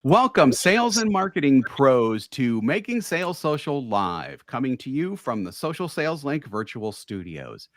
Welcome, sales and marketing pros, to Making Sales Social Live, coming to you from the Social Sales Link virtual studios.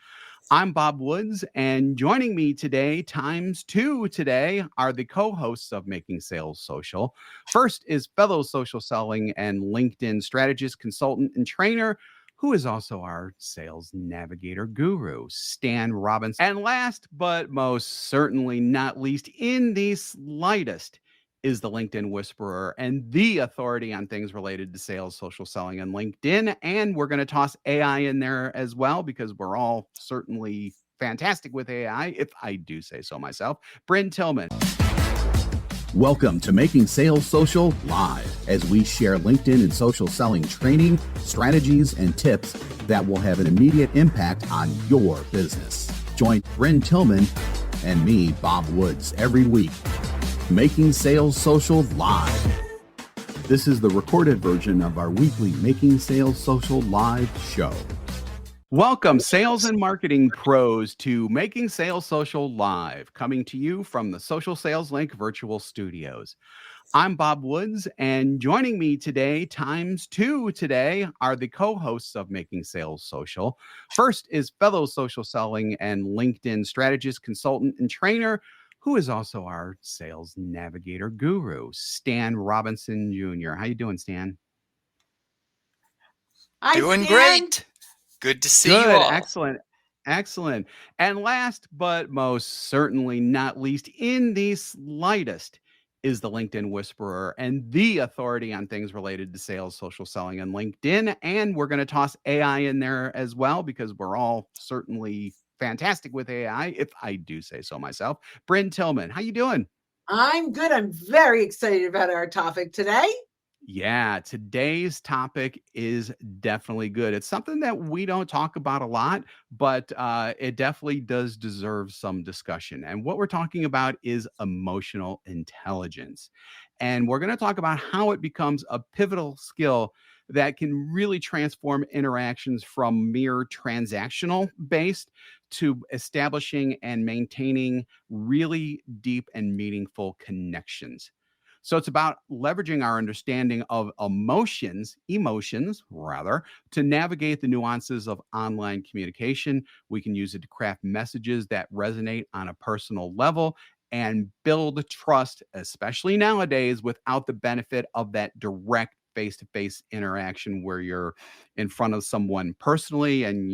I'm Bob Woods, and joining me today, times two today, are the co hosts of Making Sales Social. First is fellow social selling and LinkedIn strategist, consultant, and trainer, who is also our sales navigator guru, Stan Robinson. And last but most certainly not least, in the slightest, is the LinkedIn whisperer and the authority on things related to sales, social selling, and LinkedIn. And we're going to toss AI in there as well, because we're all certainly fantastic with AI, if I do say so myself. Brynne Tillman. Welcome to Making Sales Social Live, as we share LinkedIn and social selling training, strategies, and tips that will have an immediate impact on your business. Join Brynne Tillman and me, Bob Woods, every week. Making Sales Social Live. This is the recorded version of our weekly Making Sales Social Live show. Welcome, sales and marketing pros, to Making Sales Social Live, coming to you from the Social Sales Link virtual studios. I'm Bob Woods, and joining me today, times two today, are the co-hosts of Making Sales Social. First is fellow social selling and LinkedIn strategist, consultant, and trainer, who is also our sales navigator guru, Stan Robinson Jr. How you doing, Stan? Doing great. Good to see you Good, all. excellent. And last but most certainly not least, in the slightest, is the LinkedIn whisperer and the authority on things related to sales, social selling, and LinkedIn. And we're going to toss AI in there as well, because we're all certainly fantastic with AI, if I do say so myself. Brynne Tillman, how you doing? I'm good. I'm very excited about our topic today. Yeah, today's topic is definitely good. It's something that we don't talk about a lot, but it definitely does deserve some discussion. And what we're talking about is emotional intelligence. And we're going to talk about how it becomes a pivotal skill that can really transform interactions from mere transactional based to establishing and maintaining really deep and meaningful connections. So it's about leveraging our understanding of emotions rather, to navigate the nuances of online communication. We can use it to craft messages that resonate on a personal level and build trust, especially nowadays, without the benefit of that direct face-to-face interaction where you're in front of someone personally and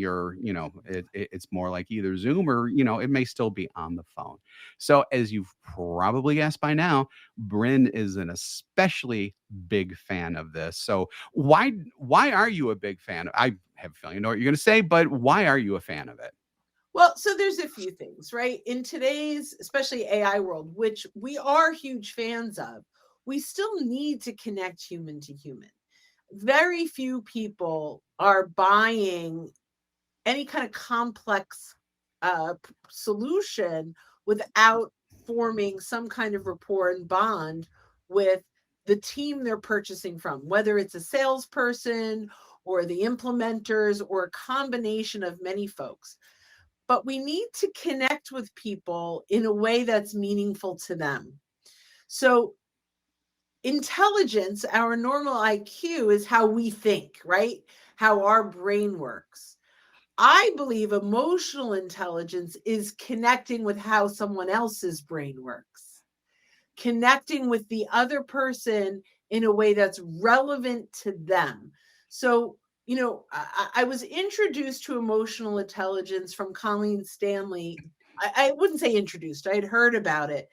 it's more like either Zoom or, it may still be on the phone. So as you've probably guessed by now, Brynne is an especially big fan of this. So why are you a big fan? I have a feeling you know what you're going to say, but why are you a fan of it? Well, so there's a few things, right? In today's, especially AI world, which we are huge fans of, we still need to connect human to human. Very few people are buying any kind of complex solution without forming some kind of rapport and bond with the team they're purchasing from, whether it's a salesperson or the implementers or a combination of many folks. But we need to connect with people in a way that's meaningful to them. So intelligence, our normal IQ, is how we think, right? How our brain works. I believe emotional intelligence is connecting with how someone else's brain works, connecting with the other person in a way that's relevant to them. So, I was introduced to emotional intelligence from Colleen Stanley. I wouldn't say introduced, I had heard about it.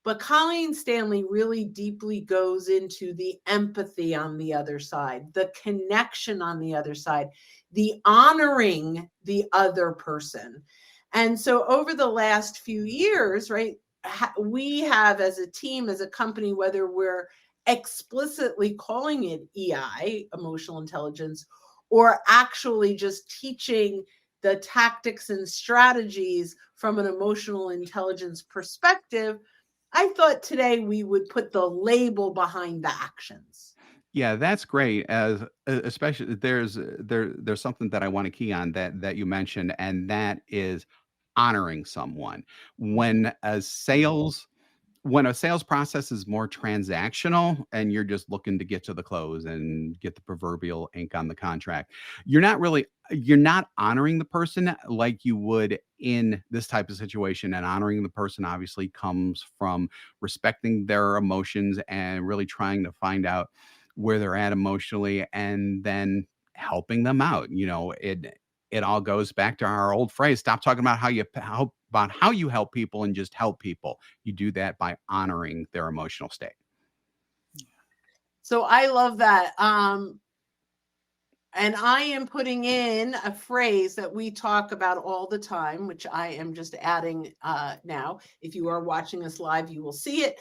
But Colleen Stanley really deeply goes into the empathy on the other side, the connection on the other side, the honoring the other person. And so over the last few years, right, we have as a team, as a company, whether we're explicitly calling it EI, emotional intelligence, or actually just teaching the tactics and strategies from an emotional intelligence perspective, I thought today we would put the label behind the actions. Yeah, that's great. As especially there's something that I want to key on that you mentioned, and that is honoring someone. When a sales when a sales process is more transactional and you're just looking to get to the close and get the proverbial ink on the contract, you're not honoring the person like you would in this type of situation. And honoring the person obviously comes from respecting their emotions and really trying to find out where they're at emotionally and then helping them out. It all goes back to our old phrase, stop talking about how you help people and just help people. You do that by honoring their emotional state. So I love that. And I am putting in a phrase that we talk about all the time, which I am just adding now. If you are watching us live, you will see it.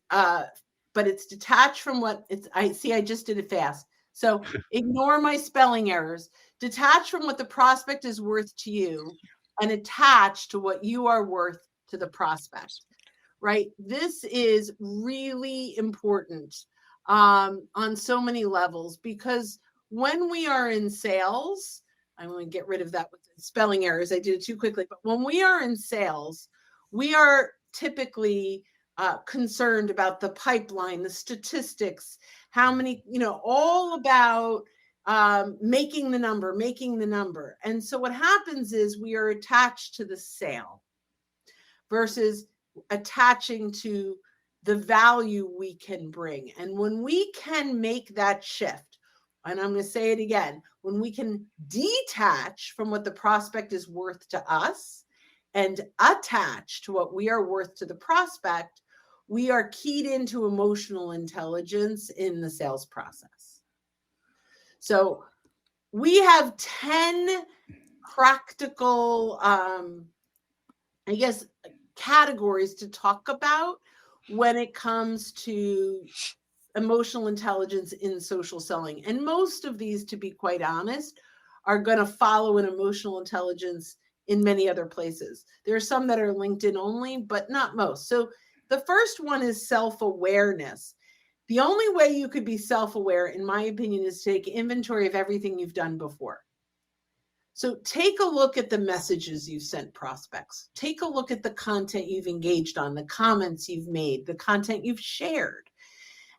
But it's detached from what it's. I see. I just did it fast. So ignore my spelling errors. Detach from what the prospect is worth to you, and attach to what you are worth to the prospect. Right. This is really important on so many levels, because when we are in sales, I'm going to get rid of that with the spelling errors. I did it too quickly. But when we are in sales, we are typically concerned about the pipeline, the statistics, how many, all about making the number. And so what happens is we are attached to the sale versus attaching to the value we can bring. And when we can make that shift, and I'm going to say it again, when we can detach from what the prospect is worth to us and attach to what we are worth to the prospect, we are keyed into emotional intelligence in the sales process. So we have 10 practical, categories to talk about when it comes to emotional intelligence in social selling. And most of these, to be quite honest, are going to follow an emotional intelligence in many other places. There are some that are LinkedIn only, but not most. So the first one is self-awareness. The only way you could be self-aware, in my opinion, is to take inventory of everything you've done before. So take a look at the messages you've sent prospects. Take a look at the content you've engaged on, the comments you've made, the content you've shared.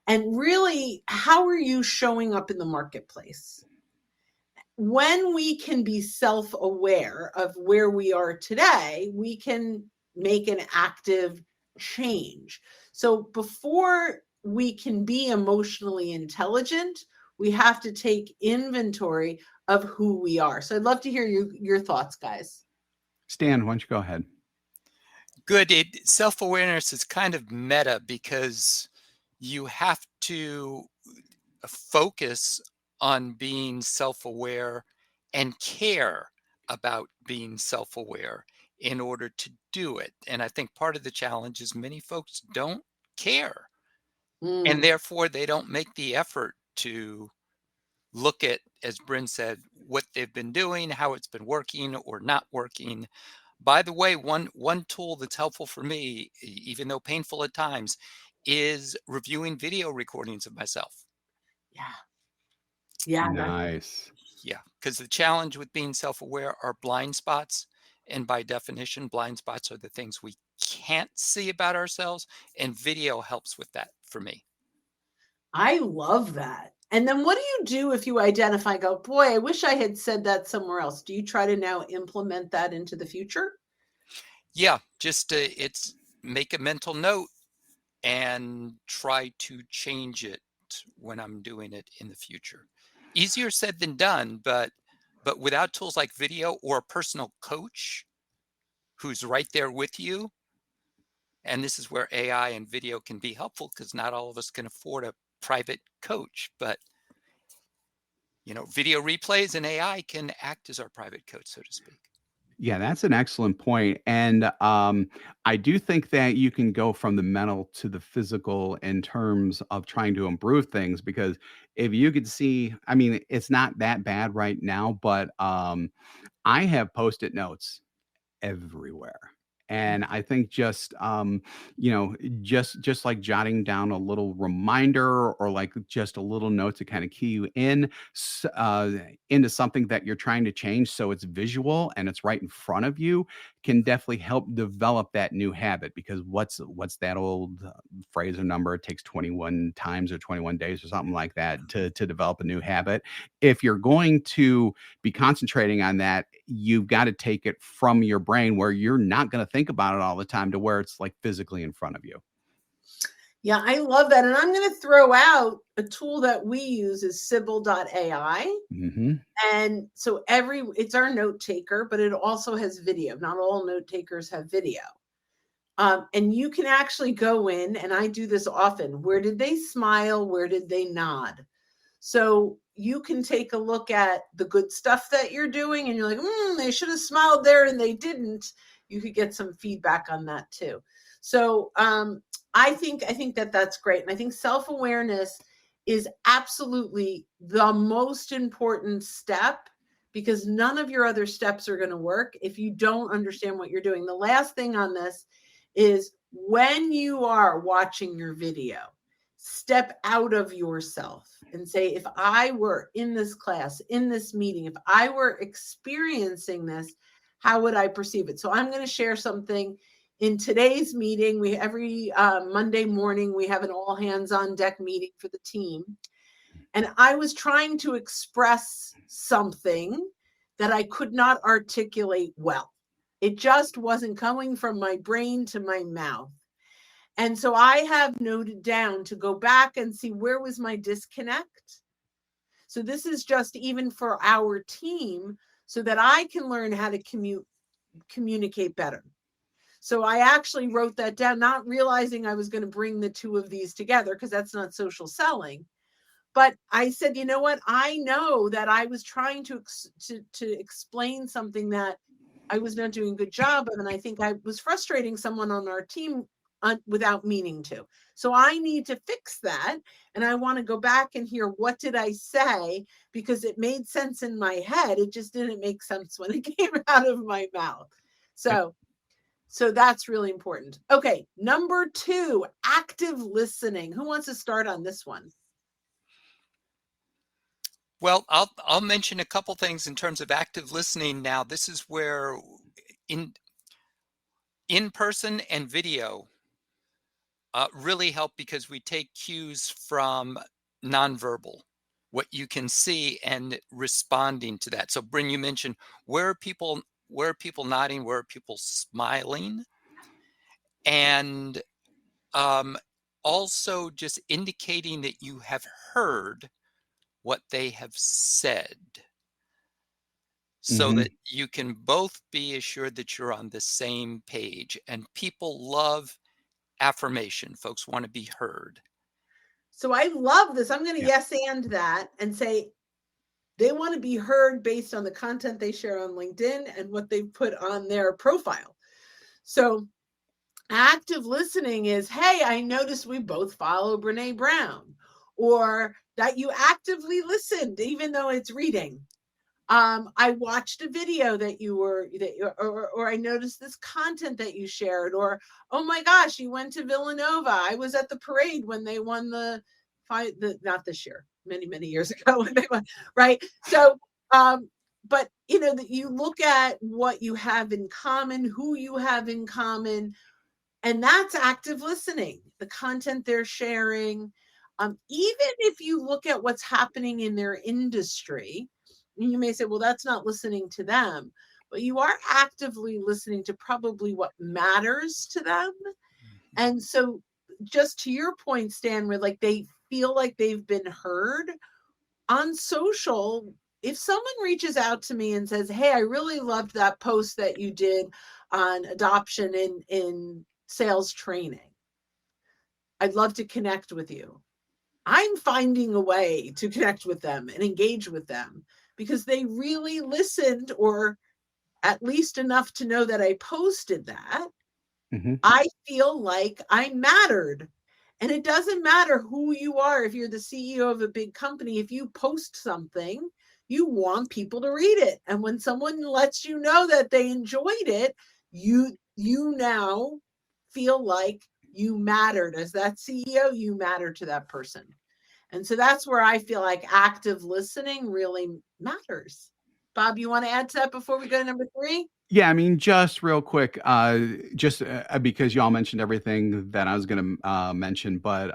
And really, how are you showing up in the marketplace? When we can be self-aware of where we are today, we can make an active change. So before we can be emotionally intelligent, we have to take inventory of who we are. So I'd love to hear your thoughts, guys. Stan, why don't you go ahead? Good. Self-awareness is kind of meta because you have to focus on being self-aware and care about being self-aware in order to do it. And I think part of the challenge is many folks don't care, and therefore they don't make the effort to look at, as Brynne said, what they've been doing, how it's been working or not working. By the way, one tool that's helpful for me, even though painful at times, is reviewing video recordings of myself. Yeah. Yeah. Nice. Yeah, because the challenge with being self-aware are blind spots. And by definition, blind spots are the things we can't see about ourselves. And video helps with that for me. I love that. And then what do you do if you identify, go, boy, I wish I had said that somewhere else? Do you try to now implement that into the future? Yeah, just it's make a mental note and try to change it when I'm doing it in the future. Easier said than done, but without tools like video or a personal coach who's right there with you, and this is where AI and video can be helpful because not all of us can afford a private coach, but video replays and AI can act as our private coach, so to speak. Yeah, that's an excellent point. And I do think that you can go from the mental to the physical in terms of trying to improve things. Because if you could see, I mean, it's not that bad right now, but I have post-it notes everywhere. And I think just like jotting down a little reminder or like just a little note to kind of key you into something that you're trying to change, so it's visual and it's right in front of you, can definitely help develop that new habit. Because what's that old phrase or number? It takes 21 times or 21 days or something like that to develop a new habit. If you're going to be concentrating on that, you've got to take it from your brain where you're not going to think about it all the time to where it's like physically in front of you. Yeah, I love that. And I'm going to throw out a tool that we use is Sybil.ai. Mm-hmm. And so it's our note taker, but it also has video. Not all note takers have video. And you can actually go in, and I do this often. Where did they smile? Where did they nod? So you can take a look at the good stuff that you're doing, and you're like, they should have smiled there and they didn't. You could get some feedback on that too. So I think that that's great. And I think self-awareness is absolutely the most important step, because none of your other steps are going to work if you don't understand what you're doing. The last thing on this is, when you are watching your video, step out of yourself and say, if I were in this class, in this meeting, if I were experiencing this, how would I perceive it? So I'm going to share something. In today's meeting, every Monday morning, we have an all hands on deck meeting for the team. And I was trying to express something that I could not articulate well. It just wasn't coming from my brain to my mouth. And so I have noted down to go back and see, where was my disconnect? So this is just even for our team, so that I can learn how to communicate better. So I actually wrote that down, not realizing I was going to bring the two of these together, because that's not social selling. But I said, you know what? I know that I was trying to explain something that I was not doing a good job of. And I think I was frustrating someone on our team without meaning to. So I need to fix that. And I want to go back and hear, what did I say? Because it made sense in my head. It just didn't make sense when it came out of my mouth. So that's really important. Okay. Number 2, active listening. Who wants to start on this one? Well, I'll mention a couple things in terms of active listening. Now, this is where in person and video really help, because we take cues from nonverbal, what you can see, and responding to that. So, Brynne, you mentioned, where are people nodding, where are people smiling, and also just indicating that you have heard what they have said, so Mm-hmm. that you can both be assured that you're on the same page. And people love affirmation. Folks want to be heard. So I love this. I'm going to Yeah. yes and that and say they want to be heard based on the content they share on LinkedIn and what they put on their profile. So active listening is, hey, I noticed we both follow Brene Brown, or that you actively listened, even though it's reading. I watched a video or I noticed this content that you shared, or, oh my gosh, you went to Villanova. I was at the parade when they won not this year, many, many years ago when they won, right? So, but that you look at what you have in common, who you have in common, and that's active listening, the content they're sharing. Even if you look at what's happening in their industry, you may say, well, that's not listening to them, but you are actively listening to probably what matters to them. And so, just to your point, Stan, where like they feel like they've been heard on social, if someone reaches out to me and says, hey, I really loved that post that you did on adoption in sales training, I'd love to connect with you. I'm finding a way to connect with them and engage with them because they really listened, or at least enough to know that I posted that. Mm-hmm. I feel like I mattered. And it doesn't matter who you are. If you're the CEO of a big company, if you post something, you want people to read it. And when someone lets you know that they enjoyed it, you now feel like you mattered. As that CEO, you matter to that person. And so that's where I feel like active listening really matters. Bob, you want to add to that before we go to number 3? Yeah, I mean, just real quick, just because y'all mentioned everything that I was going to mention, but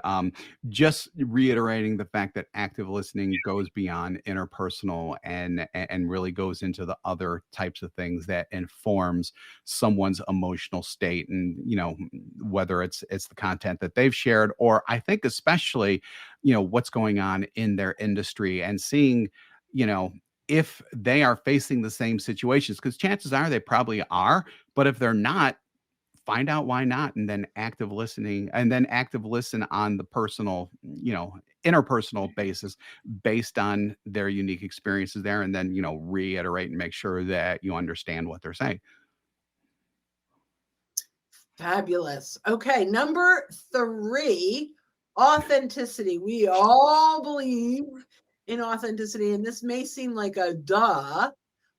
just reiterating the fact that active listening goes beyond interpersonal and really goes into the other types of things that informs someone's emotional state, and whether it's the content that they've shared, or I think especially what's going on in their industry and seeing you know if they are facing the same situations, because chances are they probably are. But if they're not, find out why not, and then active listen on the personal, interpersonal basis based on their unique experiences there, and then reiterate and make sure that you understand what they're saying. Fabulous. Okay, number 3, authenticity. We all believe in authenticity, and this may seem like a duh,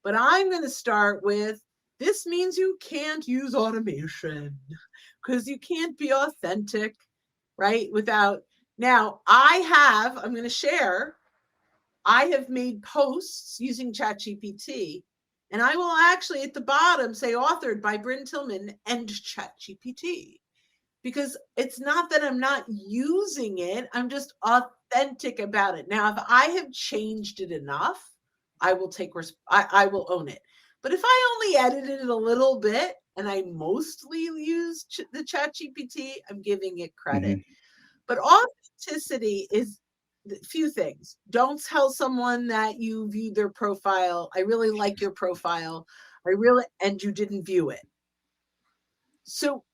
but I'm going to start with this means you can't use automation because you can't be authentic, right? Without. Now, I'm going to share, I have made posts using ChatGPT, and I will actually at the bottom say authored by Brynne Tillman and ChatGPT, because it's not that I'm not using it, I'm just authentic about it. Now, if I have changed it enough, I will I will own it. But if I only edited it a little bit and I mostly use the ChatGPT, I'm giving it credit. Hmm. But authenticity is a few things. Don't tell someone that you viewed their profile. I really like your profile. And you didn't view it. So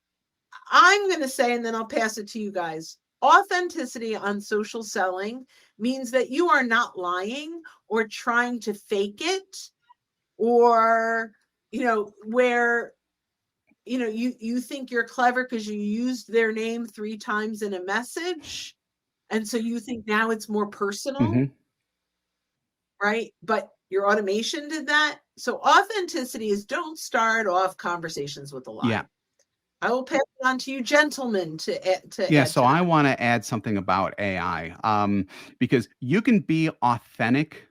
I'm going to say, and then I'll pass it to you guys. Authenticity on social selling means that you are not lying or trying to fake it, or, where, you think you're clever because you used their name 3 times in a message. And so you think now it's more personal, Hmm. right? But your automation did that. So authenticity is, don't start off conversations with a Yeah. lie. I will pass it on to you, gentlemen, to Yeah, add so to I that. want to add something about AI, because you can be authentic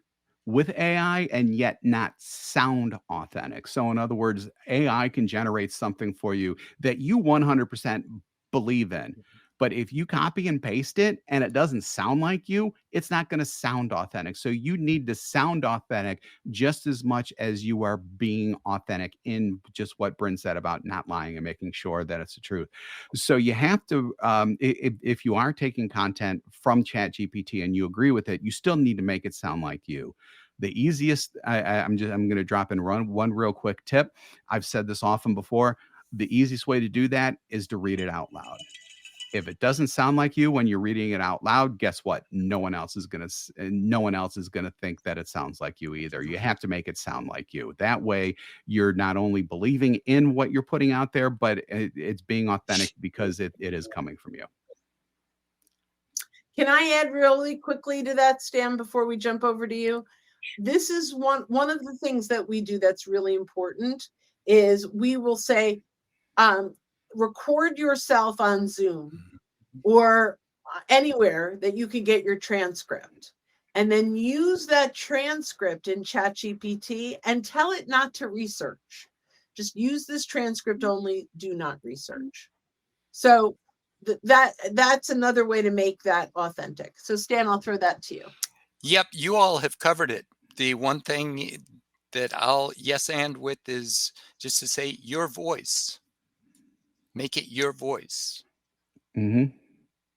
with AI and yet not sound authentic. So, in other words, AI can generate something for you that you 100% believe in. But if you copy and paste it and it doesn't sound like you, it's not going to sound authentic. So, you need to sound authentic just as much as you are being authentic in just what Brynne said about not lying and making sure that it's the truth. So you have to, if you are taking content from ChatGPT and you agree with it, you still need to make it sound like you. The easiest, I'm going to drop in one real quick tip. I've said this often before. The easiest way to do that is to read it out loud. If it doesn't sound like you when you're reading it out loud, guess what? No one else is going to think that it sounds like you either. You have to make it sound like you. That way you're not only believing in what you're putting out there, but it's being authentic because it is coming from you. Can I add really quickly to that, Stan, before we jump over to you? This is one of the things that we do that's really important, is we will say, record yourself on Zoom or anywhere that you can get your transcript, and then use that transcript in ChatGPT and tell it not to research. Just use this transcript only, do not research. So that's another way to make that authentic. So Stan, I'll throw that to you. Yep, you all have covered it. The one thing that I'll yes and with is just to say your voice. Make it your voice. Hmm.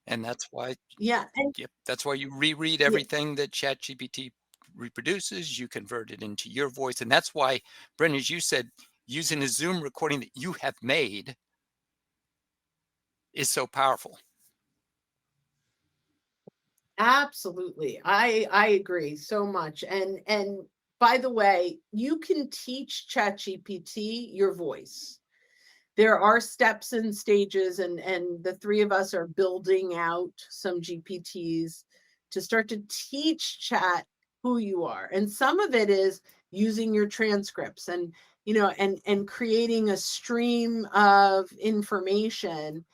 And that's why, Yeah. And yep, that's why you reread yeah, everything that ChatGPT reproduces, you convert it into your voice. And that's why, Brynne, as you said, using a Zoom recording that you have made is so powerful. absolutely. I agree so much. And by the way, you can teach ChatGPT your voice. There are steps and stages, and the 3 of us are building out some GPTs to start to teach chat who you are. And some of it is using your transcripts and and creating a stream of information.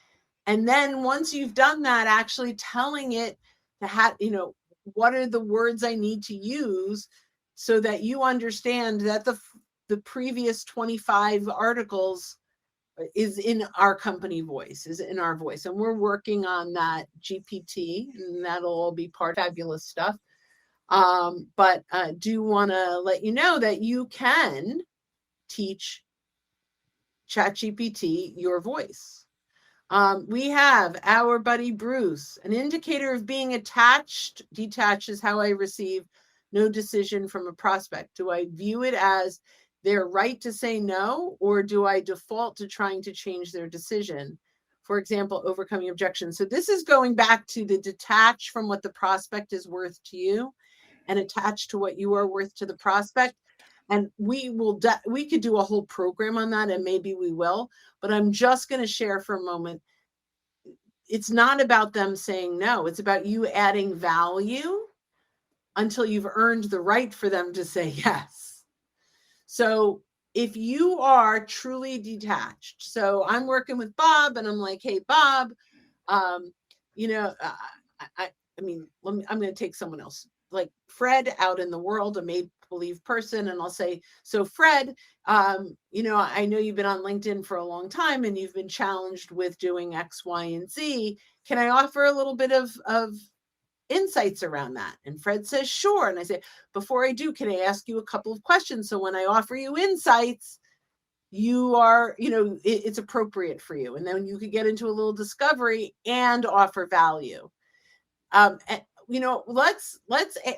And then once you've done that, actually telling it to have, what are the words I need to use so that you understand that the previous 25 articles is in our company voice, is in our voice. And we're working on that GPT, and that'll all be part of fabulous stuff. But do want to let you know that you can teach ChatGPT your voice. We have our buddy Bruce. An indicator of being attached, detached is how I receive no decision from a prospect. Do I view it as their right to say no, or do I default to trying to change their decision? For example, overcoming objections. So this is going back to the detach from what the prospect is worth to you and attach to what you are worth to the prospect. And we could do a whole program on that, and maybe we will, but I'm just going to share for a moment. It's not about them saying no. It's about you adding value until you've earned the right for them to say yes. So if you are truly detached, so I'm working with Bob and I'm like, hey, Bob, I'm going to take someone else, like Fred out in the world, a make-believe person. And I'll say, so Fred, I know you've been on LinkedIn for a long time and you've been challenged with doing X, Y, and Z. Can I offer a little bit of insights around that? And Fred says, sure. And I say, before I do, can I ask you a couple of questions? So when I offer you insights, you are, it's appropriate for you. And then you could get into a little discovery and offer value. Let's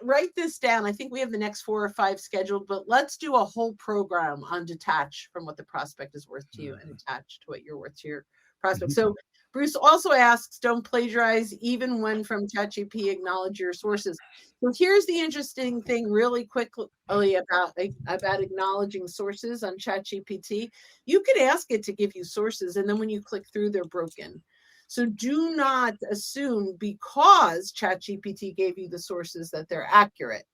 write this down. I think we have the next 4 or 5 scheduled, but let's do a whole program on detach from what the prospect is worth to you and attach to what you're worth to your prospect. So Bruce also asks, don't plagiarize even when from ChatGPT, acknowledge your sources. So here's the interesting thing really quickly about acknowledging sources on ChatGPT. You could ask it to give you sources, and then when you click through, they're broken. So do not assume because ChatGPT gave you the sources that they're accurate,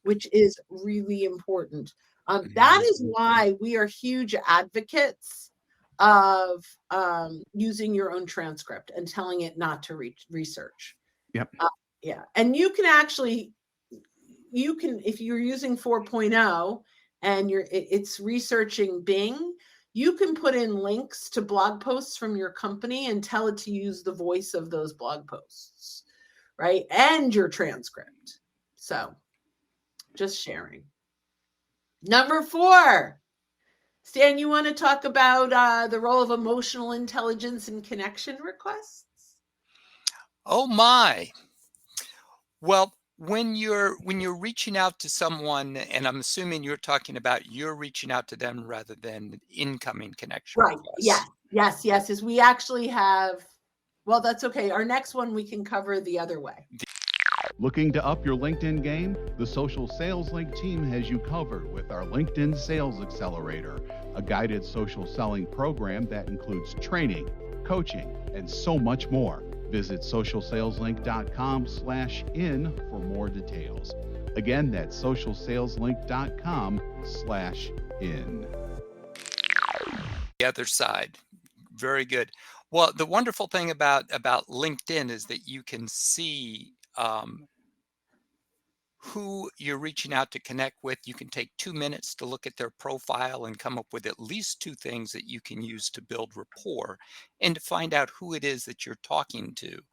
which is really important. That is why we are huge advocates of using your own transcript and telling it not to research. Yep. Yeah. And you can if you're using 4.0 and it's researching Bing, you can put in links to blog posts from your company and tell it to use the voice of those blog posts, right? And your transcript. So just sharing. Number 4, Stan, you want to talk about the role of emotional intelligence in connection requests? Oh my. Well, when you're reaching out to someone, and I'm assuming you're talking about you're reaching out to them rather than incoming connection right requests. Yes, is we actually have, well, that's okay. Our next one we can cover the other way. Looking to up your LinkedIn game? The Social Sales Link team has you covered with our LinkedIn Sales Accelerator, a guided social selling program that includes training, coaching, and so much more. Visit socialsaleslink.com/in for more details. Again, that's socialsaleslink.com/in. The other side. Very good. Well, the wonderful thing about LinkedIn is that you can see who you're reaching out to connect with. You can take 2 minutes to look at their profile and come up with at least 2 things that you can use to build rapport and to find out who it is that you're talking to,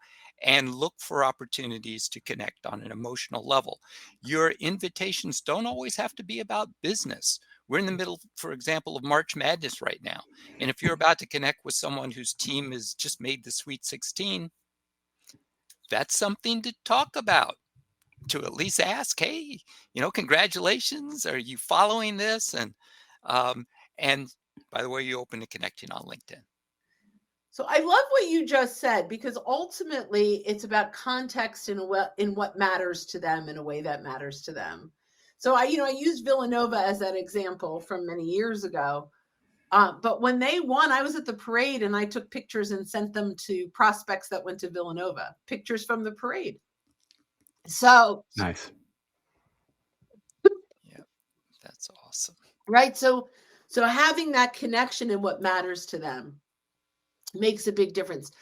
and look for opportunities to connect on an emotional level. Your invitations don't always have to be about business. We're in the middle, for example, of March Madness right now. And if you're about to connect with someone whose team has just made the Sweet 16, that's something to talk about. To at least ask, hey, congratulations. Are you following this? And by the way, you're open to connecting on LinkedIn. So I love what you just said, because ultimately it's about context in what matters to them in a way that matters to them. So I used Villanova as that example from many years ago. But when they won, I was at the parade and I took pictures and sent them to prospects that went to Villanova, pictures from the parade. So Nice. Yeah, that's awesome. Right. So having that connection in what matters to them makes a big difference.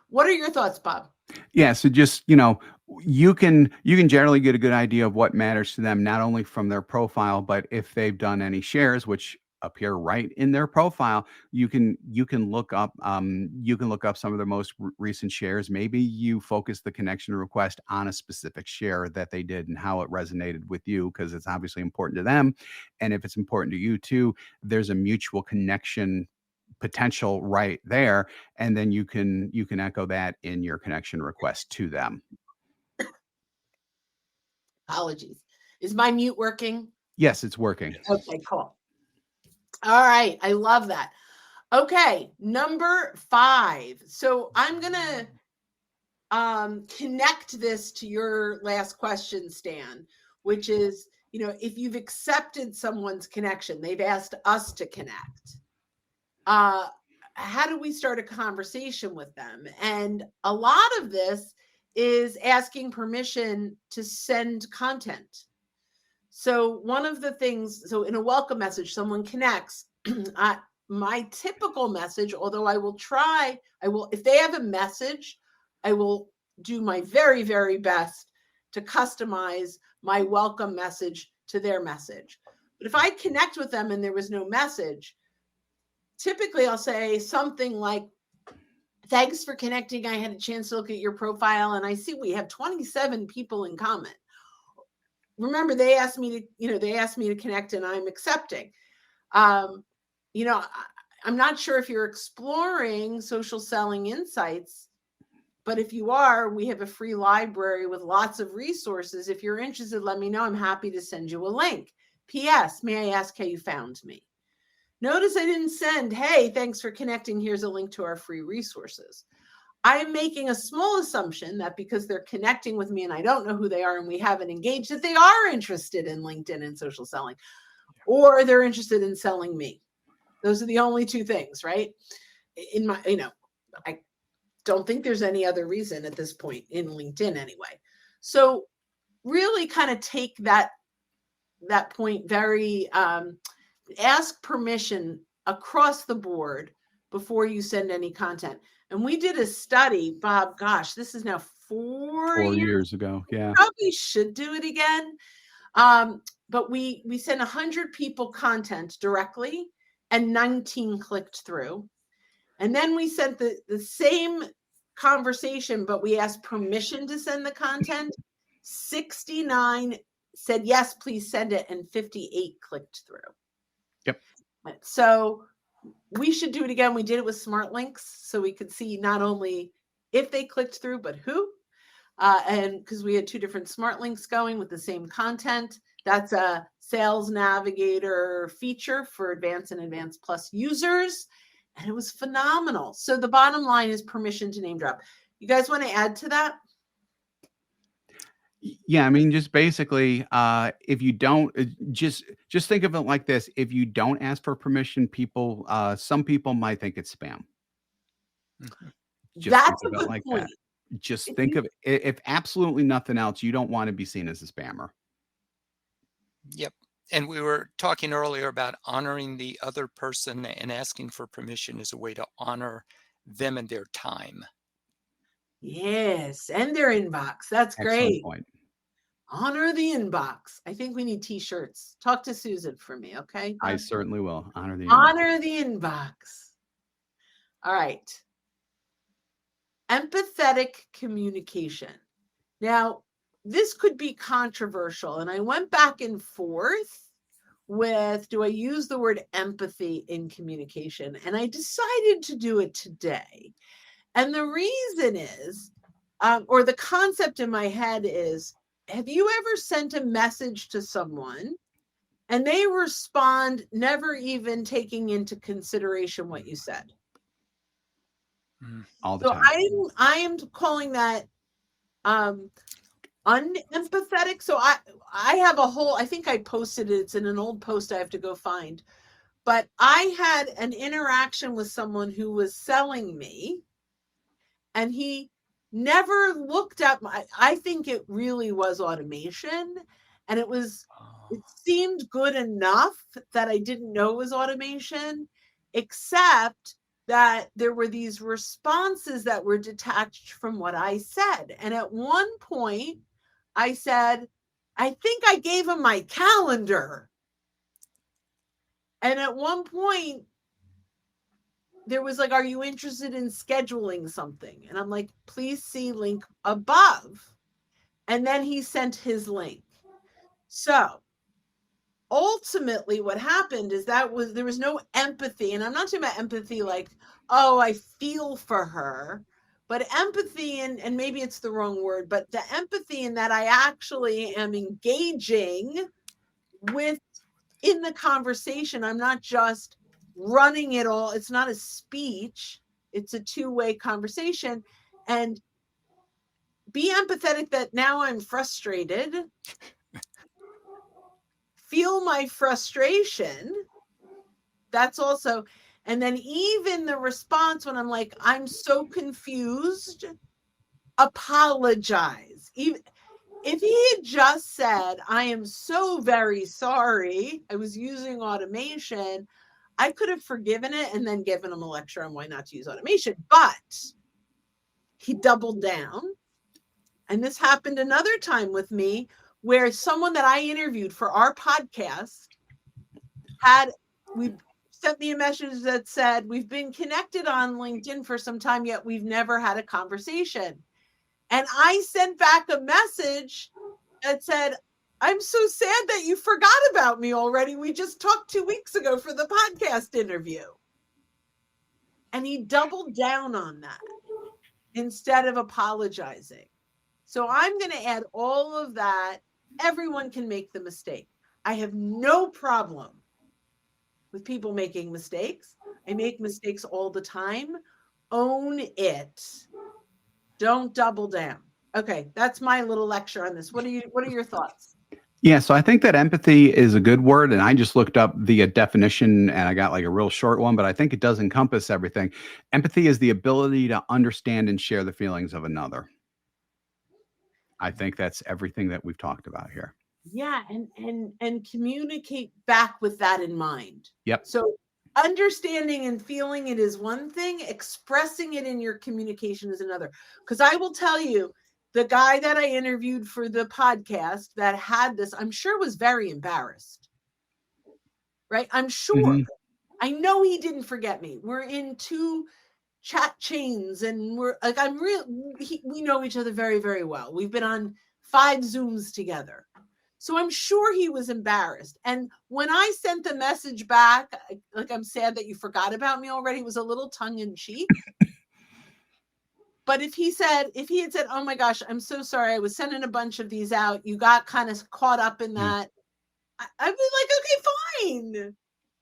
What are your thoughts, Bob? Yeah. So just, you can generally get a good idea of what matters to them, not only from their profile, but if they've done any shares, which appear right in their profile. You can look up some of their most recent shares. Maybe you focus the connection request on a specific share that they did and how it resonated with you, because it's obviously important to them. And if it's important to you too, there's a mutual connection potential right there. And then you can echo that in your connection request to them. Apologies. Is my mute working? Yes, it's working. Okay, cool. All right. I love that. Okay. Number 5. So I'm going to connect this to your last question, Stan, which is, if you've accepted someone's connection, they've asked us to connect. How do we start a conversation with them? And a lot of this is asking permission to send content. So one of the things, so in a welcome message, someone connects. My typical message, although if they have a message, I will do my very, very best to customize my welcome message to their message. But if I connect with them and there was no message, typically I'll say something like, thanks for connecting. I had a chance to look at your profile and I see we have 27 people in common. Remember, they asked me to connect and I'm accepting. I'm not sure if you're exploring social selling insights, but if you are, we have a free library with lots of resources. If you're interested, let me know. I'm happy to send you a link. P.S. May I ask how you found me? Notice I didn't send, hey, thanks for connecting. Here's a link to our free resources. I am making a small assumption that because they're connecting with me and I don't know who they are and we haven't engaged, that they are interested in LinkedIn and social selling, or they're interested in selling me. Those are the only two things, right? I don't think there's any other reason at this point in LinkedIn anyway. So really kind of take that point very, ask permission across the board before you send any content. And we did a study, Bob, gosh, this is now 4 years ago. Yeah. Probably should do it again. But we sent 100 people content directly and 19 clicked through. And then we sent the same conversation, but we asked permission to send the content. 69 said, yes, please send it. And 58 clicked through. Yep. So we should do it again. We did it with smart links so we could see not only if they clicked through, but who. And because we had 2 different smart links going with the same content. That's a Sales Navigator feature for Advanced and Advanced Plus users. And it was phenomenal. So the bottom line is permission to name drop. You guys want to add to that? Yeah, I mean, just basically, if you don't, just think of it like this: if you don't ask for permission, some people might think it's spam. Mhm. Just That's think a of it good like point. that. Just think of it. If absolutely nothing else, you don't want to be seen as a spammer. Yep. And we were talking earlier about honoring the other person, and asking for permission is a way to honor them and their time. Yes, and their inbox. That's Excellent great. point. Honor the inbox. I think we need t-shirts. Talk to Susan for me, okay? I certainly will honor the inbox. Honor the inbox. All right. Empathetic communication. Now, this could be controversial, and I went back and forth with, do I use the word empathy in communication? And I decided to do it today. And the reason is, or the concept in my head is, have you ever sent a message to someone and they respond never even taking into consideration what you said? All the So time. I am calling that unempathetic. So I have a whole, I think I posted it. It's in an old post I have to go find. But I had an interaction with someone who was selling me, and he never looked at I think it really was automation, and it seemed good enough that I didn't know it was automation, except that there were these responses that were detached from what I said. And at one point I said, I think I gave him my calendar. And at one point, there was like, are you interested in scheduling something? And I'm like, please see link above. And then he sent his link. So ultimately what happened is there was no empathy. And I'm not talking about empathy like, oh, I feel for her, but empathy, and maybe it's the wrong word, but the empathy in that I actually am engaging with in the conversation. I'm not just running it all. It's not a speech. It's a two-way conversation. And be empathetic that now I'm frustrated. Feel my frustration. That's also, and then even the response when I'm like, I'm so confused, apologize. Even if he had just said, I am so very sorry, I was using automation, I could have forgiven it and then given him a lecture on why not to use automation. But he doubled down. And this happened another time with me where someone that I interviewed for our podcast we sent me a message that said, we've been connected on LinkedIn for some time, yet we've never had a conversation. And I sent back a message that said, I'm so sad that you forgot about me already. We just talked 2 weeks ago for the podcast interview. And he doubled down on that instead of apologizing. So I'm going to add all of that. Everyone can make the mistake. I have no problem with people making mistakes. I make mistakes all the time. Own it. Don't double down. Okay, that's my little lecture on this. What are your thoughts? Yeah, so I think that empathy is a good word, and I just looked up the definition, and I got like a real short one, but I think it does encompass everything. Empathy is the ability to understand and share the feelings of another. I think that's everything that we've talked about here. Yeah, and communicate back with that in mind. Yep. So understanding and feeling it is one thing, expressing it in your communication is another. Because I will tell you, the guy that I interviewed for the podcast that had this, I'm sure was very embarrassed. Right? I'm sure. I know he didn't forget me. We're in 2 chat chains and we're like, we know each other very, very well. We've been on 5 Zooms together. So I'm sure he was embarrassed. And when I sent the message back, like, I'm sad that you forgot about me already, it was a little tongue in cheek. But if he had said, oh my gosh, I'm so sorry, I was sending a bunch of these out, you got kind of caught up in that, I'd be like, okay, fine.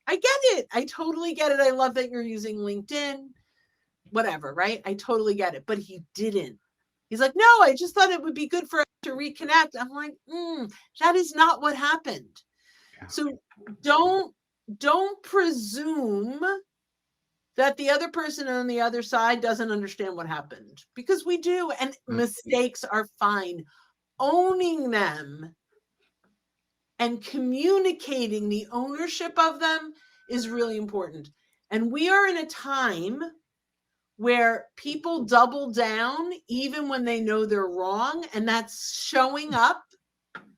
I get it. I totally get it. I love that you're using LinkedIn, whatever, right? I totally get it. But he didn't. He's like, no, I just thought it would be good for us to reconnect. I'm like, that is not what happened. Yeah. So don't presume that the other person on the other side doesn't understand what happened, because we do. And mistakes are fine. Owning them and communicating the ownership of them is really important. And we are in a time where people double down even when they know they're wrong, and that's showing up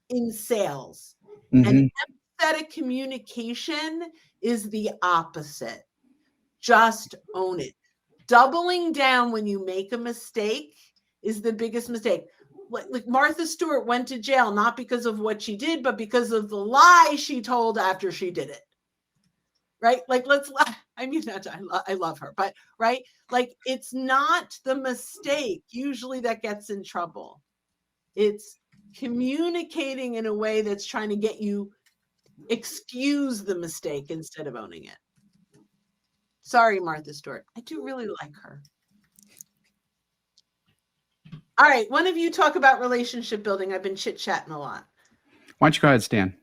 in sales. And empathetic communication is the opposite. Just own it. Doubling down when you make a mistake is the biggest mistake. Like Martha Stewart went to jail not because of what she did, but because of the lie she told after she did it. Right? Like, I love her, but right? Like, it's not the mistake usually that gets in trouble. It's communicating in a way that's trying to get you excuse the mistake instead of owning it. Sorry, Martha Stewart. I do really like her. All right, one of you talk about relationship building. I've been chit-chatting a lot. Why don't you go ahead, Stan?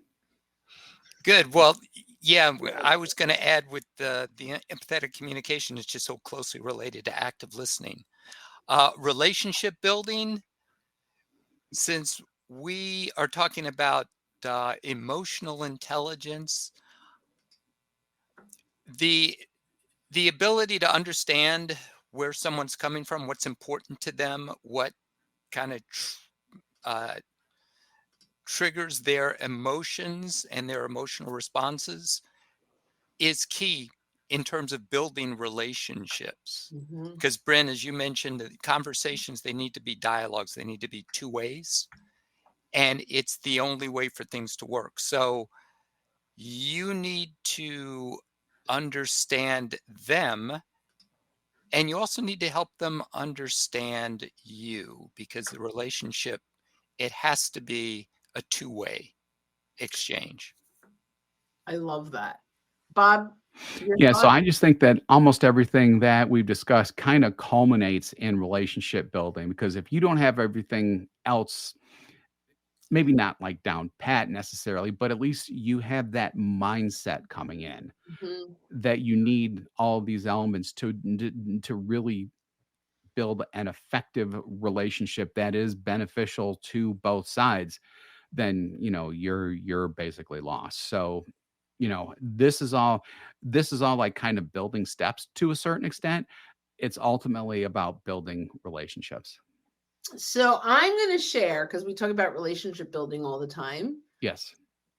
Good. Well, yeah, I was going to add with the empathetic communication is just so closely related to active listening. Relationship building, since we are talking about emotional intelligence, the ability to understand where someone's coming from, what's important to them, what kind of triggers their emotions and their emotional responses is key in terms of building relationships. Mhm. Because Brynne, as you mentioned, the conversations, they need to be dialogues. They need to be two ways. And it's the only way for things to work. So you need to understand them, and you also need to help them understand you, because the relationship, it has to be a two-way exchange. I love that. Bob, your Yeah, so thoughts? I just think that almost everything that we've discussed kind of culminates in relationship building, because if you don't have everything else, maybe not like down pat necessarily, but at least you have that mindset coming in Mhm. that you need all these elements to really build an effective relationship that is beneficial to both sides, then you're basically lost. So this is all like kind of building steps to a certain extent. It's ultimately about building relationships. So I'm going to share, because we talk about relationship building all the time. Yes.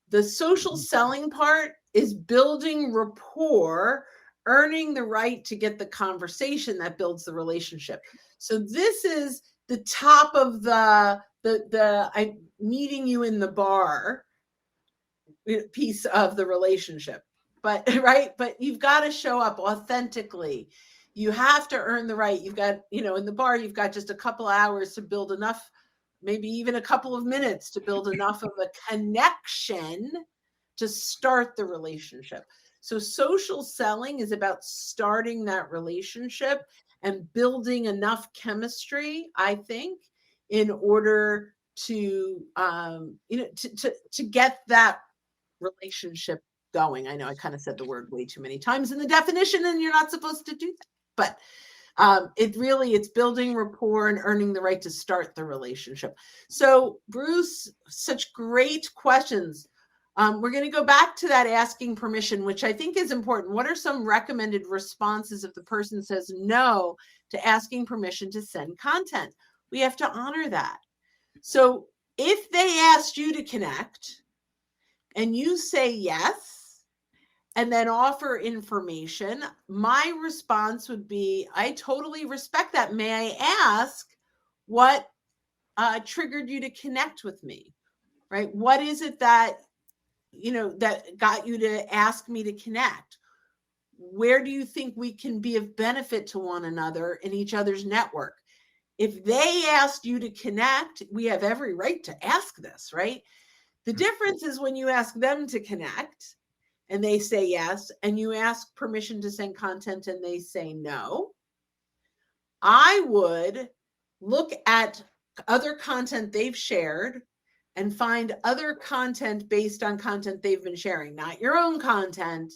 The social selling part is building rapport, earning the right to get the conversation that builds the relationship. So this is the top of the I meeting you in the bar piece of the relationship. But right, but you've got to show up authentically. You have to earn the right. You've got, in the bar, you've got just a couple hours to build enough, maybe even a couple of minutes to build enough of a connection to start the relationship. So social selling is about starting that relationship and building enough chemistry, I think, in order to to get that relationship going. I know I kind of said the word way too many times in the definition, and you're not supposed to do that. But it's building rapport and earning the right to start the relationship. So Bruce, such great questions. We're going to go back to that asking permission, which I think is important. What are some recommended responses if the person says no to asking permission to send content? We have to honor that. So if they asked you to connect and you say yes, and then offer information, my response would be, I totally respect that. May I ask what triggered you to connect with me, right? What is it that, that got you to ask me to connect? Where do you think we can be of benefit to one another in each other's network? If they asked you to connect, we have every right to ask this, right? The difference is when you ask them to connect and they say yes, and you ask permission to send content and they say no, I would look at other content they've shared and find other content based on content they've been sharing, not your own content.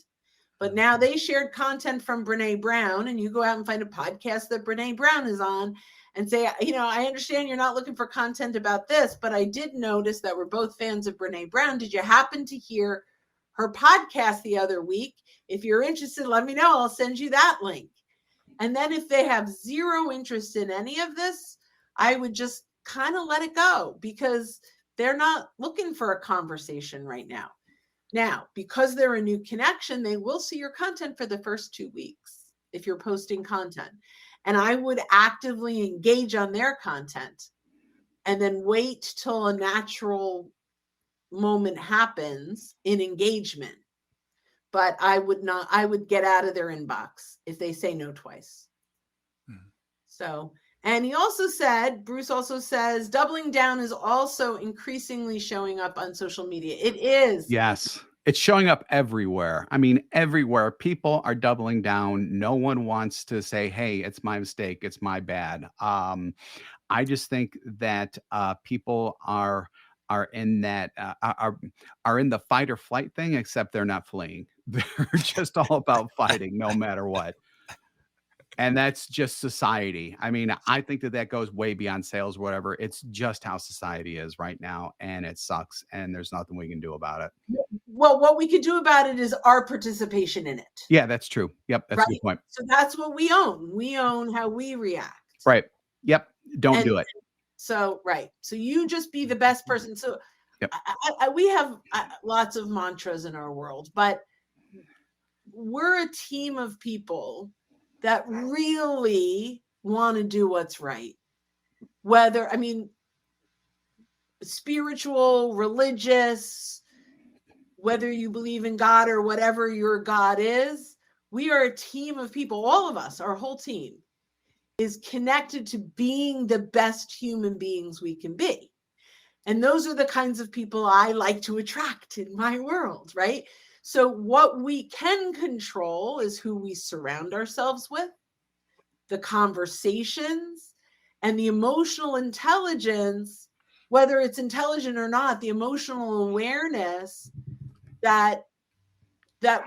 But now they shared content from Brene Brown, and you go out and find a podcast that Brene Brown is on and say, I understand you're not looking for content about this, but I did notice that we're both fans of Brene Brown. Did you happen to hear her podcast the other week? If you're interested, let me know. I'll send you that link. And then if they have zero interest in any of this, I would just kind of let it go, because they're not looking for a conversation right now. Now, because they're a new connection, they will see your content for the first 2 weeks if you're posting content. And I would actively engage on their content and then wait till a natural moment happens in engagement. But I would get out of their inbox if they say no twice. So, and Bruce also says, doubling down is also increasingly showing up on social media. It is. Yes. It's showing up everywhere. I mean, everywhere. People are doubling down. No one wants to say, hey, it's my mistake. It's my bad. I just think that people are in that are in the fight or flight thing, except they're not fleeing. They're just all about fighting no matter what. And that's just society. I mean, I think that goes way beyond sales, whatever. It's just how society is right now, and it sucks, and there's nothing we can do about it. Well, what we could do about it is our participation in it. Yeah, that's true. Yep, that's a good point. So that's what we own. We own how we react. Right. Yep. Don't do it. So, right. So you just be the best person. So Yep. we have lots of mantras in our world, but we're a team of people that really want to do what's right. Whether, I mean, spiritual, religious, whether you believe in God or whatever your God is, we are a team of people. All of us, our whole team, is connected to being the best human beings we can be. And those are the kinds of people I like to attract in my world, right? So what we can control is who we surround ourselves with, the conversations, and the emotional intelligence, whether it's intelligent or not, the emotional awareness that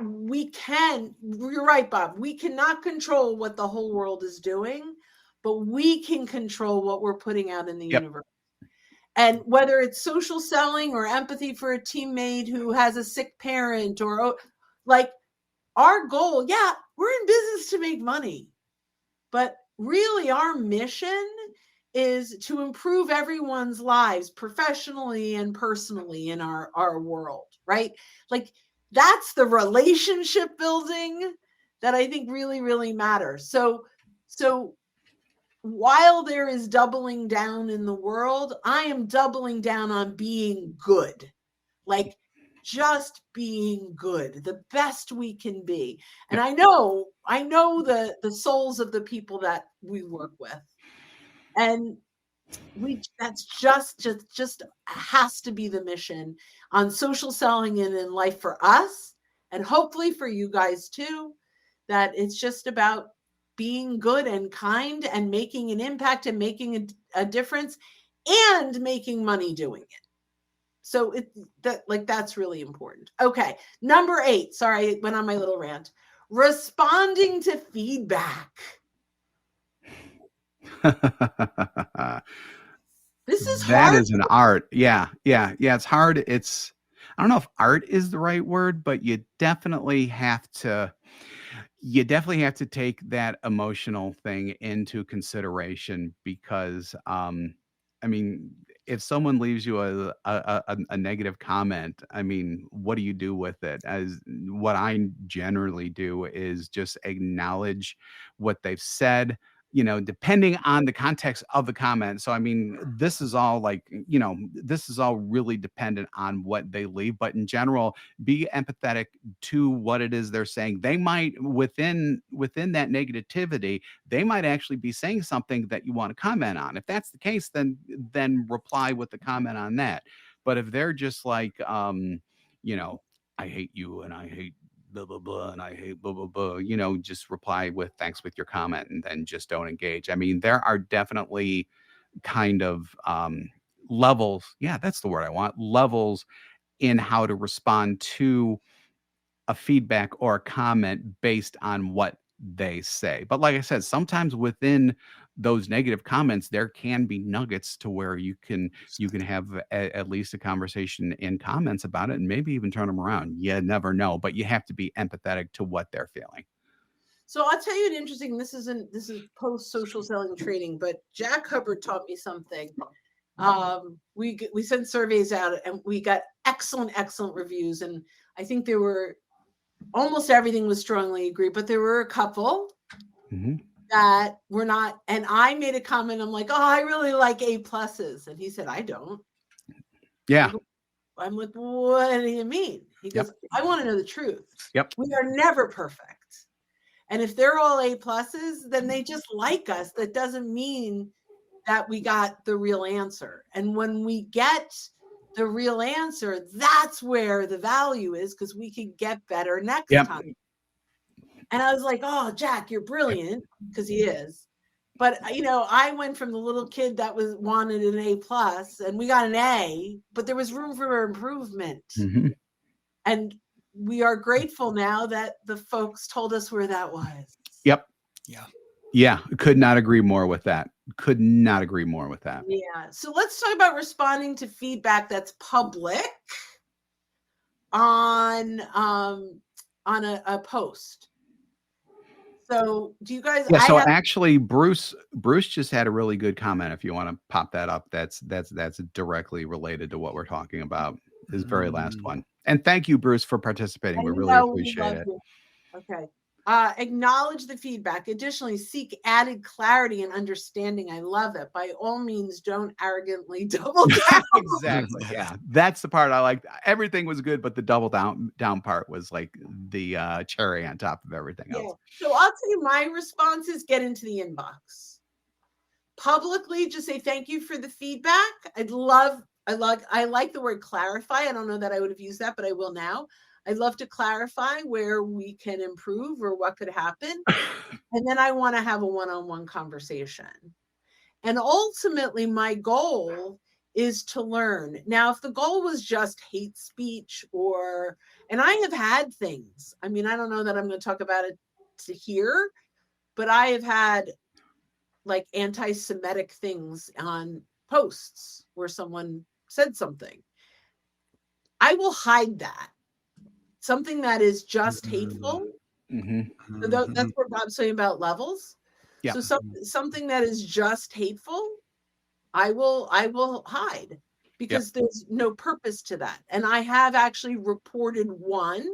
we can. You're right, Bob, we cannot control what the whole world is doing, but we can control what we're putting out in the Yep. universe. And whether it's social selling or empathy for a teammate who has a sick parent, or like, our goal, yeah, we're in business to make money, but really our mission is to improve everyone's lives professionally and personally in our world, right? Like, that's the relationship building that I think really, really matters. So while there is doubling down in the world, I am doubling down on being good. Like, just being good, the best we can be. And Yep. I know the souls of the people that we work with. And that's just has to be the mission on social selling and in life for us, and hopefully for you guys too, that it's just about being good and kind and making an impact and making a difference and making money doing it. So that's really important. Okay, number 8. Sorry, I went on my little rant. Responding to feedback. This is That hard. is an art. Yeah. It's hard. I don't know if art is the right word, but you definitely have to take that emotional thing into consideration, because I mean, if someone leaves you a negative comment, I mean, what do you do with it? As what I generally do is just acknowledge what they've said, depending on the context of the comment. So, I mean, this is all like, this is all really dependent on what they leave. But in general, be empathetic to what it is they're saying. They might, within that negativity, they might actually be saying something that you want to comment on. If that's the case, then reply with the comment on that. But if they're just like, I hate you and I hate blah blah blah and I hate blah blah blah, just reply with thanks with your comment and then just don't engage. I mean, there are definitely kind of levels. Yeah, that's the word I want. Levels in how to respond to a feedback or a comment based on what they say. But like I said, sometimes within those negative comments, there can be nuggets to where you can have at least a conversation in comments about it, and maybe even turn them around. You never know, but you have to be empathetic to what they're feeling. So I'll tell you an interesting. This is post social selling training, but Jack Hubbard taught me something. We sent surveys out and we got excellent reviews, and I think there were almost everything was strongly agreed, but there were a couple that were not. And I made a comment. I'm like, oh, I really like A+, and he said, I don't. Yeah. I'm like, what do you mean? He goes, I want to know the truth. Yep. We are never perfect. And if they're all A+, then they just like us. That doesn't mean that we got the real answer. And when we get the real answer, that's where the value is, because we can get better next time. And I was like, oh, Jack, you're brilliant, because he is. But, I went from the little kid that wanted an A+, and we got an A, but there was room for improvement. And we are grateful now that the folks told us where that was. Yep. Yeah. Could not agree more with that. Yeah. So let's talk about responding to feedback that's public on a post. So do you guys? Yeah. So actually, Bruce just had a really good comment. If you want to pop that up, that's directly related to what we're talking about. His very last one. And thank you, Bruce, for participating. We really appreciate it. Okay. Acknowledge the feedback. Additionally, seek added clarity and understanding. I love it. By all means, don't arrogantly double down. Exactly. Yeah. That's the part I liked. Everything was good, but the double down part was like the cherry on top of everything Yeah. else. So I'll tell you my response is get into the inbox. Publicly, just say thank you for the feedback. I like the word clarify. I don't know that I would have used that, but I will now. I'd love to clarify where we can improve or what could happen. And then I want to have a one-on-one conversation. And ultimately, my goal is to learn. Now, if the goal was just hate speech and I have had things, I mean, I don't know that I'm going to talk about it to here, but I have had like anti-Semitic things on posts where someone said something. I will hide that. Something that is just hateful. Mm-hmm. So that's what Bob's saying about levels. Yeah. So something that is just hateful, I will hide Yep. because there's no purpose to that. And I have actually reported one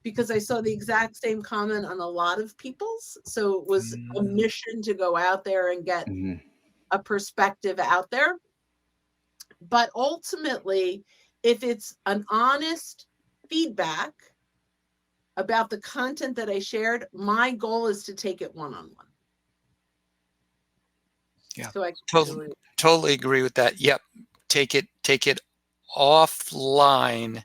because I saw the exact same comment on a lot of people's. So it was a mission to go out there and get Mm-hmm. a perspective out there. But ultimately, if it's an honest feedback about the content that I shared, my goal is to take it one-on-one. Yeah. So I Totally agree with that. Yep. Take it offline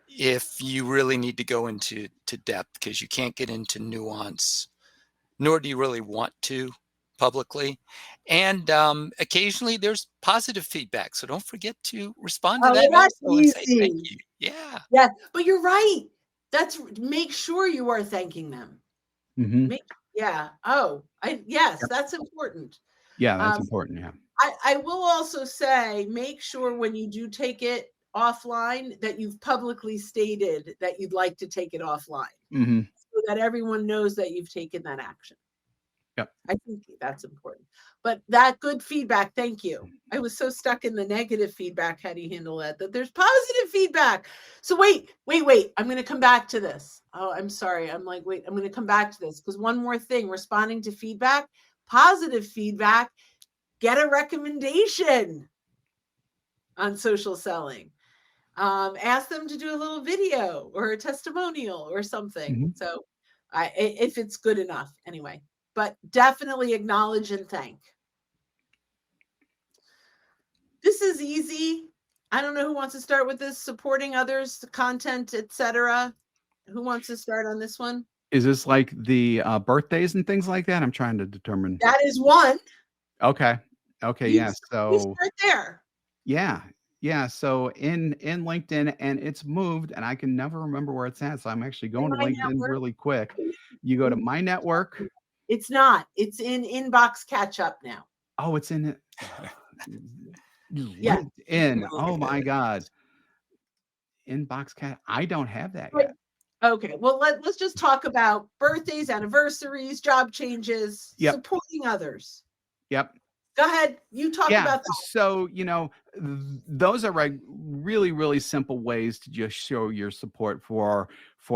if you really need to go into depth, because you can't get into nuance, nor do you really want to publicly. And occasionally there's positive feedback. So don't forget to respond to that that's also and say thank easy. you. Yeah. Yeah, but you're right. Make sure you are thanking them. Mm-hmm. Yes, Yep. that's important. Yeah, that's Um, important. Yeah. I will also say, make sure when you do take it offline that you've publicly stated that you'd like to take it offline Mm-hmm. so that everyone knows that you've taken that action. Yep. I think that's important. But that good feedback, thank you. I was so stuck in the negative feedback. How do you handle that? That there's positive feedback. So wait. I'm going to come back to this. Oh, I'm sorry. I'm going to come back to this because one more thing, responding to feedback, positive feedback, get a recommendation on social selling. Ask them to do a little video or a testimonial or something. Mm-hmm. So if it's good enough anyway, but definitely acknowledge and thank. This is easy. I don't know who wants to start with this, supporting others, content, etc. Who wants to start on this one? Is this like the birthdays and things like that? I'm trying to determine. That is one. Okay. Okay. You, Yeah. you So start there. yeah. Yeah. So in LinkedIn, and it's moved, and I can never remember where it's at. So I'm actually In going to my LinkedIn network. really quick. You go to my network. It's not. It's in inbox catch up now. Oh, it's in it. Yeah. LinkedIn. Oh my God. Inbox cat. I don't have that Right. yet. Okay. Well, let's just talk about birthdays, anniversaries, job changes, Yep. supporting others. Yep. Go ahead. You talk Yeah. about that. So, those are really, really simple ways to just show your support for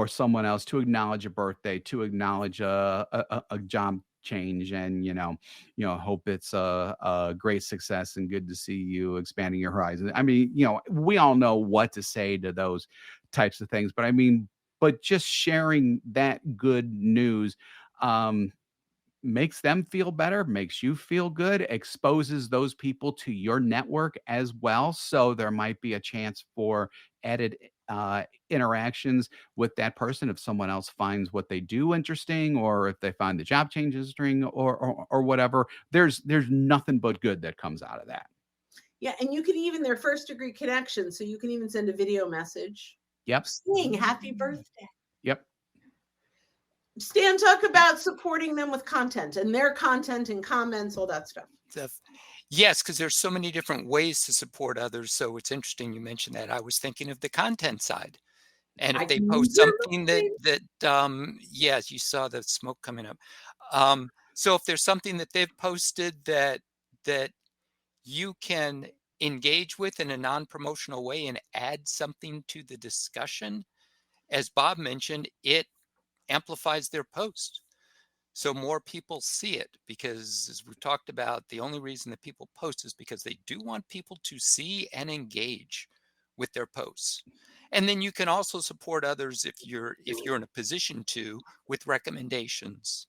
someone else, to acknowledge a birthday, to acknowledge a job change, and hope it's a great success and good to see you expanding your horizon. I mean, we all know what to say to those types of things, but I mean, but just sharing that good news, makes them feel better, makes you feel good, exposes those people to your network as well. So there might be a chance for added interactions with that person if someone else finds what they do interesting, or if they find the job change interesting, or whatever. There's nothing but good that comes out of that. Yeah, and you can even their first degree connection, so you can even send a video message Yep. saying happy birthday. Yep. Stan, talk about supporting them with content and their content and comments, all that stuff. Yes, because there's so many different ways to support others. So it's interesting you mentioned that. I was thinking of the content side. And if I they can use post your something yes, you saw the smoke coming up. So if there's something that they've posted that you can engage with in a non-promotional way and add something to the discussion, as Bob mentioned, it amplifies their post. So more people see it, because as we've talked about, the only reason that people post is because they do want people to see and engage with their posts. And then you can also support others if you're in a position to, with recommendations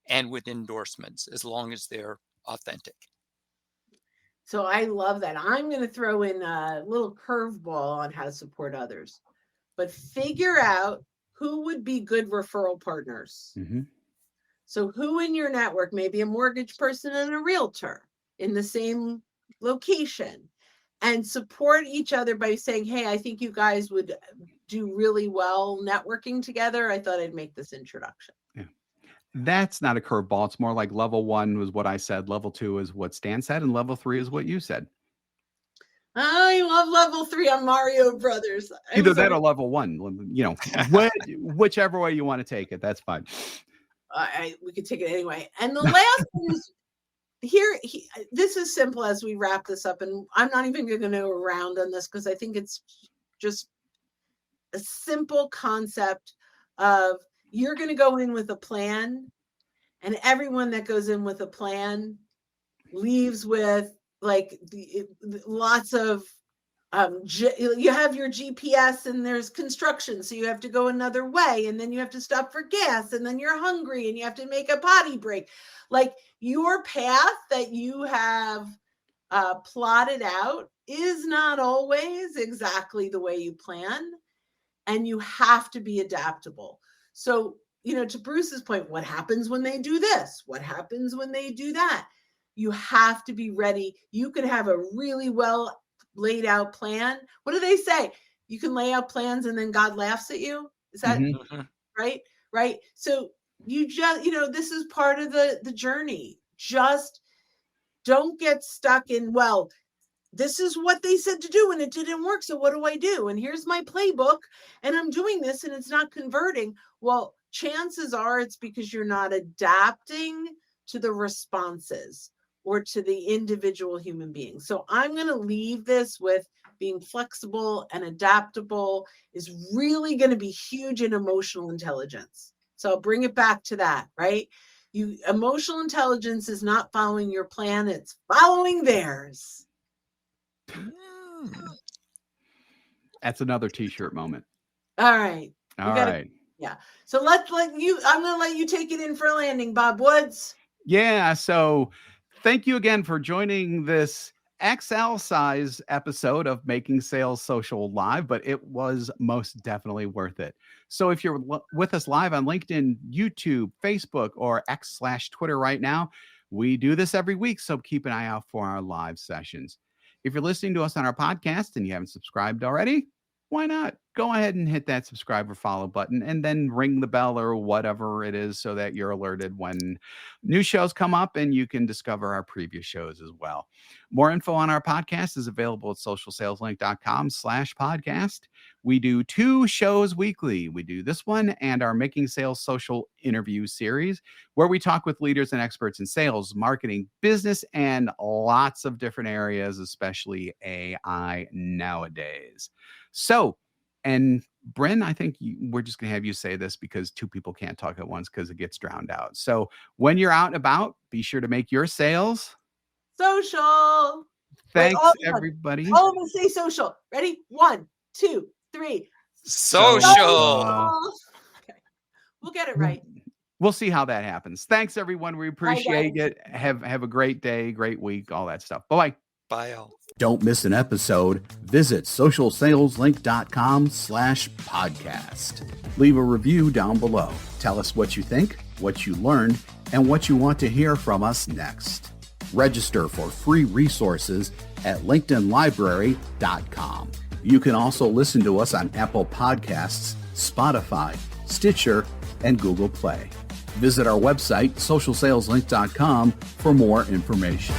and with endorsements, as long as they're authentic. So I love that. I'm going to throw in a little curveball on how to support others, but figure out who would be good referral partners. Mm-hmm. So who in your network, maybe a mortgage person and a realtor in the same location, and support each other by saying, hey, I think you guys would do really well networking together. I thought I'd make this introduction. Yeah. That's not a curveball. It's more like level 1 was what I said. Level 2 is what Stan said. And level 3 is what you said. I love level 3 on Mario Brothers. Either that or level 1, you know, whichever way you want to take it. That's fine. We could take it anyway. And the last thing is here. This is simple as we wrap this up, and I'm not even going to go around on this because I think it's just a simple concept of you're going to go in with a plan, and everyone that goes in with a plan leaves with like lots of you have your GPS and there's construction, so you have to go another way, and then you have to stop for gas, and then you're hungry and you have to make a potty break. Like your path that you have plotted out is not always exactly the way you plan, and you have to be adaptable. So, you know, to Bruce's point, what happens when they do this? What happens when they do that? You have to be ready. You can have a really well laid out plan. What do they say? You can lay out plans and then God laughs at you. Is that right? Right. So you just, you know, this is part of the journey. Just don't get stuck in, well, this is what they said to do and it didn't work. So what do I do? And here's my playbook and I'm doing this and it's not converting. Well, chances are it's because you're not adapting to the responses or to the individual human being. So I'm going to leave this with being flexible and adaptable is really going to be huge in emotional intelligence. So I'll bring it back to that, right? Emotional intelligence is not following your plan, it's following theirs. That's another t-shirt moment. All right. All right. Yeah. So I'm going to let you take it in for a landing, Bob Woods. Yeah. So thank you again for joining this XL size episode of Making Sales Social Live, but it was most definitely worth it. So if you're with us live on LinkedIn, YouTube, Facebook, or X/Twitter right now, we do this every week. So keep an eye out for our live sessions. If you're listening to us on our podcast and you haven't subscribed already, why not? Go ahead and hit that subscribe or follow button and then ring the bell or whatever it is so that you're alerted when new shows come up and you can discover our previous shows as well. More info on our podcast is available at socialsaleslink.com/podcast. We do 2 shows weekly. We do this one and our Making Sales Social interview series, where we talk with leaders and experts in sales, marketing, business, and lots of different areas, especially AI nowadays. So, and Brynne, I think we're just going to have you say this because 2 people can't talk at once because it gets drowned out. So when you're out and about, be sure to make your sales social. Thanks, everybody. All of us say social. Ready? 1, 2, 3. Social. Okay. We'll get it right. We'll see how that happens. Thanks, everyone. We appreciate it. Have a great day, great week, all that stuff. Bye-bye. Bye, all. Don't miss an episode. Visit socialsaleslink.com/podcast. Leave a review down below. Tell us what you think, what you learned, and what you want to hear from us next. Register for free resources at linkedinlibrary.com. You can also listen to us on Apple Podcasts, Spotify, Stitcher, and Google Play. Visit our website, socialsaleslink.com, for more information.